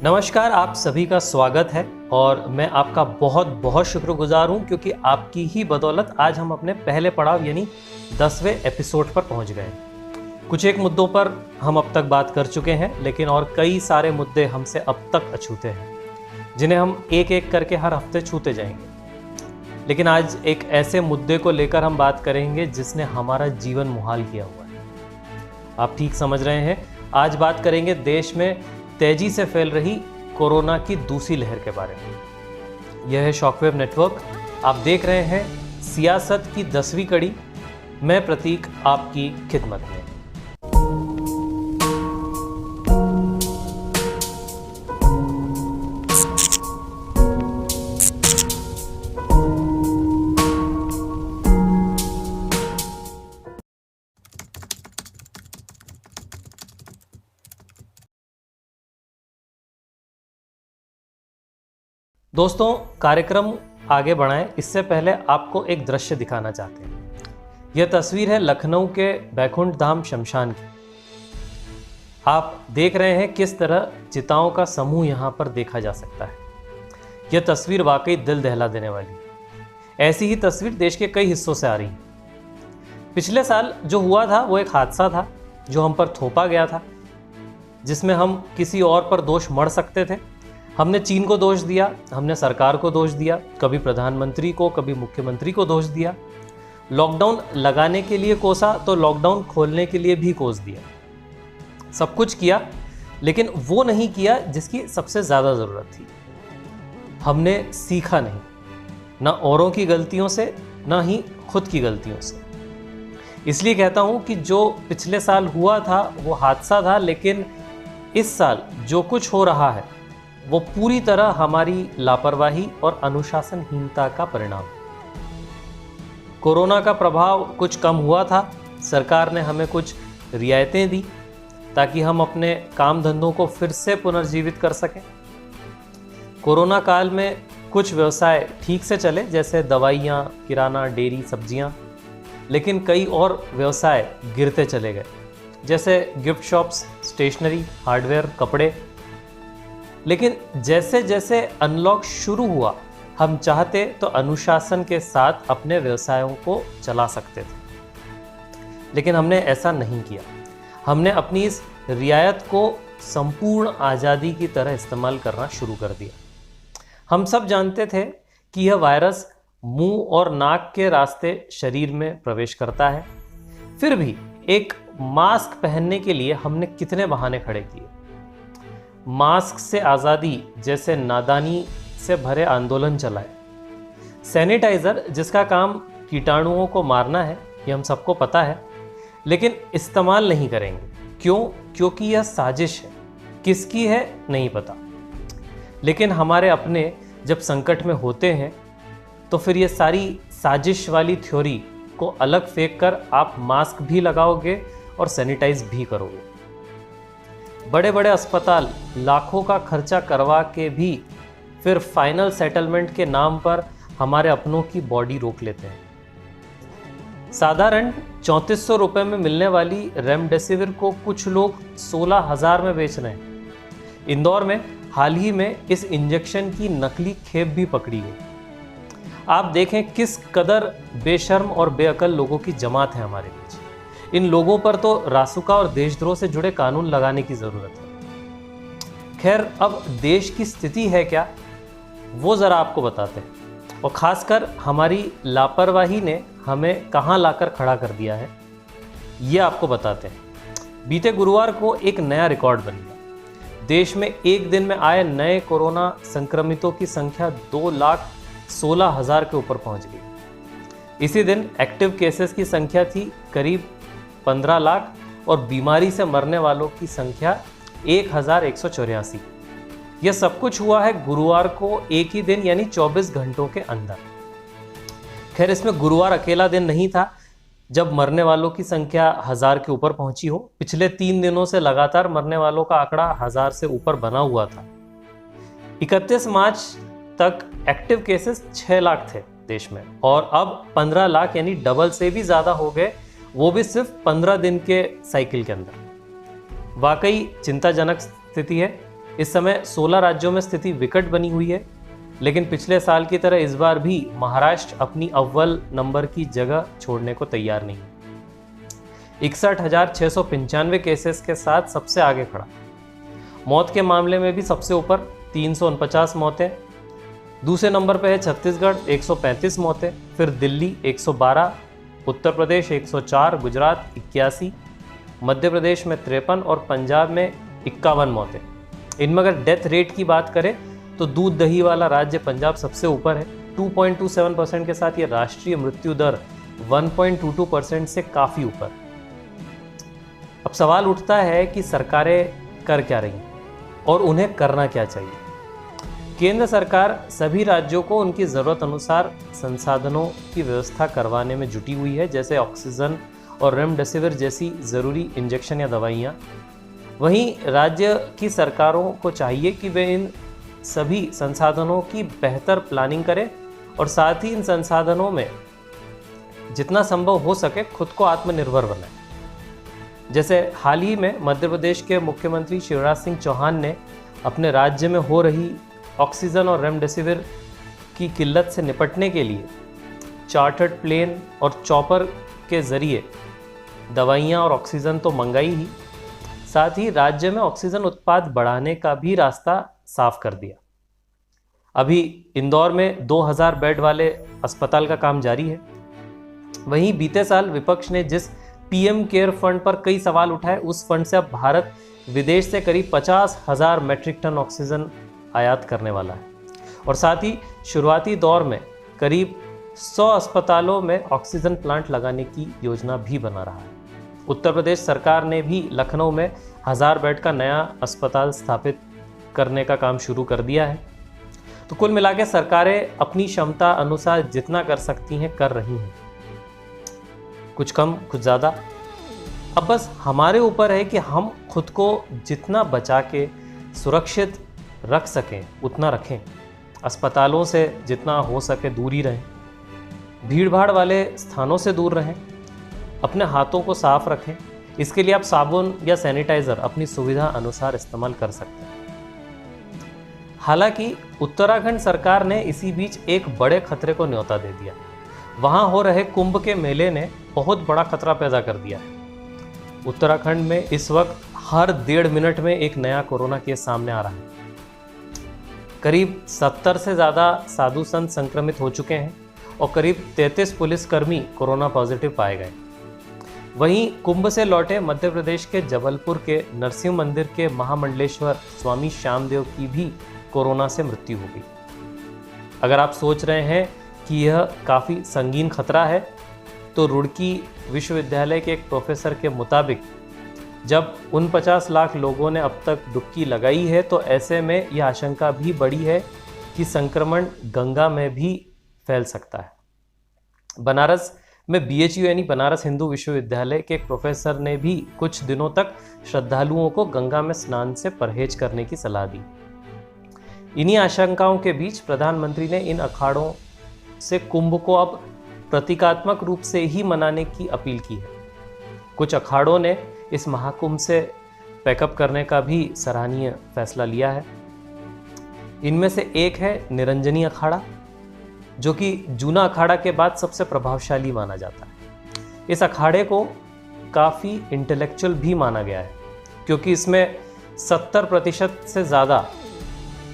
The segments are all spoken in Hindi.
नमस्कार, आप सभी का स्वागत है और मैं आपका बहुत बहुत शुक्रगुजार हूं क्योंकि आपकी ही बदौलत आज हम अपने पहले पड़ाव यानी 10वें एपिसोड पर पहुंच गए। कुछ एक मुद्दों पर हम अब तक बात कर चुके हैं, लेकिन और कई सारे मुद्दे हमसे अब तक अछूते हैं जिन्हें हम एक एक करके हर हफ्ते छूते जाएंगे। लेकिन आज एक ऐसे मुद्दे को लेकर हम बात करेंगे जिसने हमारा जीवन मुहाल किया हुआ है। आप ठीक समझ रहे हैं, आज बात करेंगे देश में तेजी से फैल रही कोरोना की दूसरी लहर के बारे में। यह है शॉकवेव नेटवर्क। आप देख रहे हैं सियासत की 10वीं कड़ी। मैं प्रतीक आपकी खिदमत में। दोस्तों, कार्यक्रम आगे बढ़ाएं इससे पहले आपको एक दृश्य दिखाना चाहते हैं। यह तस्वीर है लखनऊ के बैकुंठ धाम शमशान की। आप देख रहे हैं किस तरह चिताओं का समूह यहाँ पर देखा जा सकता है। यह तस्वीर वाकई दिल दहला देने वाली है। ऐसी ही तस्वीर देश के कई हिस्सों से आ रही है। पिछले साल जो हुआ था वो एक हादसा था जो हम पर थोपा गया था, जिसमें हम किसी और पर दोष मढ़ सकते थे। हमने चीन को दोष दिया, हमने सरकार को दोष दिया, कभी प्रधानमंत्री को, कभी मुख्यमंत्री को दोष दिया। लॉकडाउन लगाने के लिए कोसा तो लॉकडाउन खोलने के लिए भी कोस दिया। सब कुछ किया, लेकिन वो नहीं किया जिसकी सबसे ज़्यादा ज़रूरत थी। हमने सीखा नहीं, ना औरों की गलतियों से, ना ही खुद की गलतियों से। इसलिए कहता हूँ कि जो पिछले साल हुआ था वो हादसा था, लेकिन इस साल जो कुछ हो रहा है वो पूरी तरह हमारी लापरवाही और अनुशासनहीनता का परिणाम। कोरोना का प्रभाव कुछ कम हुआ था। सरकार ने हमें कुछ रियायतें दी ताकि हम अपने काम धंधों को फिर से पुनर्जीवित कर सकें। कोरोना काल में कुछ व्यवसाय ठीक से चले, जैसे दवाइयाँ, किराना, डेयरी, सब्जियाँ, लेकिन कई और व्यवसाय गिरते चले गए, जैसे गिफ्ट शॉप्स, स्टेशनरी, हार्डवेयर, कपड़े। लेकिन जैसे जैसे अनलॉक शुरू हुआ, हम चाहते तो अनुशासन के साथ अपने व्यवसायों को चला सकते थे, लेकिन हमने ऐसा नहीं किया। हमने अपनी इस रियायत को संपूर्ण आज़ादी की तरह इस्तेमाल करना शुरू कर दिया। हम सब जानते थे कि यह वायरस मुंह और नाक के रास्ते शरीर में प्रवेश करता है। फिर भी एक मास्क पहनने के लिए हमने कितने बहाने खड़े किए। मास्क से आज़ादी जैसे नादानी से भरे आंदोलन चलाए। सैनिटाइज़र जिसका काम कीटाणुओं को मारना है, ये हम सबको पता है, लेकिन इस्तेमाल नहीं करेंगे। क्यों? क्योंकि यह साजिश है। किसकी है नहीं पता, लेकिन हमारे अपने जब संकट में होते हैं तो फिर ये सारी साजिश वाली थ्योरी को अलग फेंक कर आप मास्क भी लगाओगे और सैनिटाइज भी करोगे। बड़े बड़े अस्पताल लाखों का खर्चा करवा के भी फिर फाइनल सेटलमेंट के नाम पर हमारे अपनों की बॉडी रोक लेते हैं। साधारण 3400 रुपये में मिलने वाली रेमडेसिविर को कुछ लोग 16,000 में बेच रहे हैं। इंदौर में हाल ही में इस इंजेक्शन की नकली खेप भी पकड़ी गई। आप देखें किस कदर बेशर्म और बेअकल लोगों की जमात है हमारे बीच। इन लोगों पर तो रासुका और देशद्रोह से जुड़े कानून लगाने की ज़रूरत है। खैर, अब देश की स्थिति है क्या, वो ज़रा आपको बताते हैं, और ख़ासकर हमारी लापरवाही ने हमें कहाँ लाकर खड़ा कर दिया है, ये आपको बताते हैं। बीते गुरुवार को एक नया रिकॉर्ड बन गया। देश में एक दिन में आए नए कोरोना संक्रमितों की संख्या 2,16,000 के ऊपर पहुँच गई। इसी दिन एक्टिव केसेस की संख्या थी करीब 15 लाख और बीमारी से मरने वालों की संख्या 1,184। यह सब कुछ हुआ है गुरुवार को, एक ही दिन यानी 24 घंटों के अंदर। खैर, इसमें गुरुवार अकेला दिन नहीं था जब मरने वालों की संख्या 1000 के ऊपर पहुंची हो। पिछले 3 दिनों से लगातार मरने वालों का आंकड़ा 1000 से ऊपर बना हुआ था। 31 मार्च तक एक्टिव केसेस 6 लाख थे देश में, और अब 15 लाख यानी डबल से भी ज़्यादा हो गए, वो भी सिर्फ 15 दिन के साइकिल के अंदर। वाकई चिंताजनक स्थिति है। इस समय 16 राज्यों में स्थिति विकट बनी हुई है, लेकिन पिछले साल की तरह इस बार भी महाराष्ट्र अपनी अव्वल नंबर की जगह छोड़ने को तैयार नहीं है। 61,695 केसेस के साथ सबसे आगे खड़ा। मौत के मामले में भी सबसे ऊपर 349 मौतें। दूसरे नंबर पर है छत्तीसगढ़ 135 मौतें, फिर दिल्ली 112, उत्तर प्रदेश 104, गुजरात 81, मध्य प्रदेश में 53 और पंजाब में 51 मौतें। इनमें अगर डेथ रेट की बात करें तो दूध दही वाला राज्य पंजाब सबसे ऊपर है 2.27% के साथ। ये राष्ट्रीय मृत्यु दर 1.22% से काफ़ी ऊपर। अब सवाल उठता है कि सरकारें कर क्या रही हैं और उन्हें करना क्या चाहिए। केंद्र सरकार सभी राज्यों को उनकी ज़रूरत अनुसार संसाधनों की व्यवस्था करवाने में जुटी हुई है, जैसे ऑक्सीजन और रेमडेसिविर जैसी ज़रूरी इंजेक्शन या दवाइयाँ। वहीं राज्य की सरकारों को चाहिए कि वे इन सभी संसाधनों की बेहतर प्लानिंग करें और साथ ही इन संसाधनों में जितना संभव हो सके खुद को आत्मनिर्भर बनाएं। जैसे हाल ही में मध्य प्रदेश के मुख्यमंत्री शिवराज सिंह चौहान ने अपने राज्य में हो रही ऑक्सीजन और रेमडेसिविर की किल्लत से निपटने के लिए चार्टर्ड प्लेन और चॉपर के ज़रिए दवाइयाँ और ऑक्सीजन तो मंगाई ही, साथ ही राज्य में ऑक्सीजन उत्पाद बढ़ाने का भी रास्ता साफ कर दिया। अभी इंदौर में 2000 बेड वाले अस्पताल का काम जारी है। वहीं बीते साल विपक्ष ने जिस पीएम केयर फंड पर कई सवाल उठाए, उस फंड से अब भारत विदेश से करीब 50,000 मैट्रिक टन ऑक्सीजन आयात करने वाला है और साथ ही शुरुआती दौर में करीब 100 अस्पतालों में ऑक्सीजन प्लांट लगाने की योजना भी बना रहा है। उत्तर प्रदेश सरकार ने भी लखनऊ में 1000 बेड का नया अस्पताल स्थापित करने का काम शुरू कर दिया है। तो कुल मिला के सरकारें अपनी क्षमता अनुसार जितना कर सकती हैं कर रही हैं, कुछ कम कुछ ज़्यादा। अब बस हमारे ऊपर है कि हम खुद को जितना बचा के सुरक्षित रख सकें उतना रखें, अस्पतालों से जितना हो सके दूर ही रहें, भीड़ भाड़ वाले स्थानों से दूर रहें, अपने हाथों को साफ रखें। इसके लिए आप साबुन या सैनिटाइज़र अपनी सुविधा अनुसार इस्तेमाल कर सकते हैं। हालांकि उत्तराखंड सरकार ने इसी बीच एक बड़े खतरे को न्योता दे दिया। वहां हो रहे कुंभ के मेले ने बहुत बड़ा खतरा पैदा कर दिया है। उत्तराखंड में इस वक्त हर 1.5 मिनट में एक नया कोरोना केस सामने आ रहा है। करीब 70 से ज़्यादा साधु संत संक्रमित हो चुके हैं और करीब 33 पुलिसकर्मी कोरोना पॉजिटिव पाए गए। वहीं कुंभ से लौटे मध्य प्रदेश के जबलपुर के नरसिंह मंदिर के महामंडलेश्वर स्वामी श्यामदेव की भी कोरोना से मृत्यु हो गई। अगर आप सोच रहे हैं कि यह काफ़ी संगीन खतरा है, तो रुड़की विश्वविद्यालय के एक प्रोफेसर के मुताबिक जब 49 लाख लोगों ने अब तक डुबकी लगाई है, तो ऐसे में यह आशंका भी बढ़ी है कि संक्रमण गंगा में भी फैल सकता है। बनारस में BHU यानी बनारस हिंदू विश्वविद्यालय के एक प्रोफेसर ने भी कुछ दिनों तक श्रद्धालुओं को गंगा में स्नान से परहेज करने की सलाह दी। इन्हीं आशंकाओं के बीच प्रधानमंत्री ने इन अखाड़ों से कुंभ को अब प्रतीकात्मक रूप से ही मनाने की अपील की है। कुछ अखाड़ों ने इस महाकुंभ से पैकअप करने का भी सराहनीय फैसला लिया है। इनमें से एक है निरंजनी अखाड़ा, जो कि जूना अखाड़ा के बाद सबसे प्रभावशाली माना जाता है। इस अखाड़े को काफ़ी इंटेलेक्चुअल भी माना गया है, क्योंकि इसमें 70% से ज़्यादा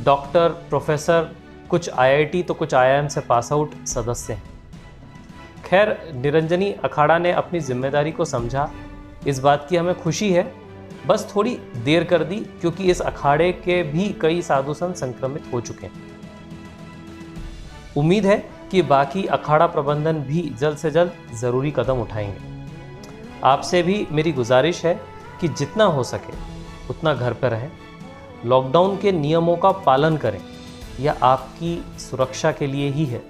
डॉक्टर, प्रोफेसर, कुछ IIT तो कुछ IIM से पास आउट सदस्य हैं। खैर, निरंजनी अखाड़ा ने अपनी जिम्मेदारी को समझा, इस बात की हमें खुशी है। बस थोड़ी देर कर दी, क्योंकि इस अखाड़े के भी कई साधु संत संक्रमित हो चुके हैं। उम्मीद है कि बाकी अखाड़ा प्रबंधन भी जल्द से जल्द ज़रूरी कदम उठाएंगे। आपसे भी मेरी गुजारिश है कि जितना हो सके उतना घर पर रहें, लॉकडाउन के नियमों का पालन करें, यह आपकी सुरक्षा के लिए ही है।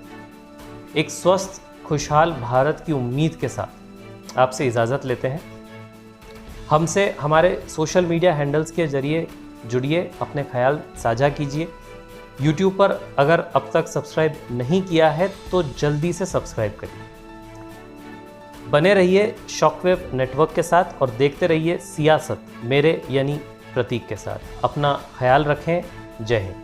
एक स्वस्थ खुशहाल भारत की उम्मीद के साथ आपसे इजाज़त लेते हैं। हमसे हमारे सोशल मीडिया हैंडल्स के जरिए जुड़िए, अपने ख्याल साझा कीजिए। YouTube पर अगर अब तक सब्सक्राइब नहीं किया है तो जल्दी से सब्सक्राइब करिए। बने रहिए शॉकवेव नेटवर्क के साथ और देखते रहिए सियासत, मेरे यानी प्रतीक के साथ। अपना ख्याल रखें। जय हिंद।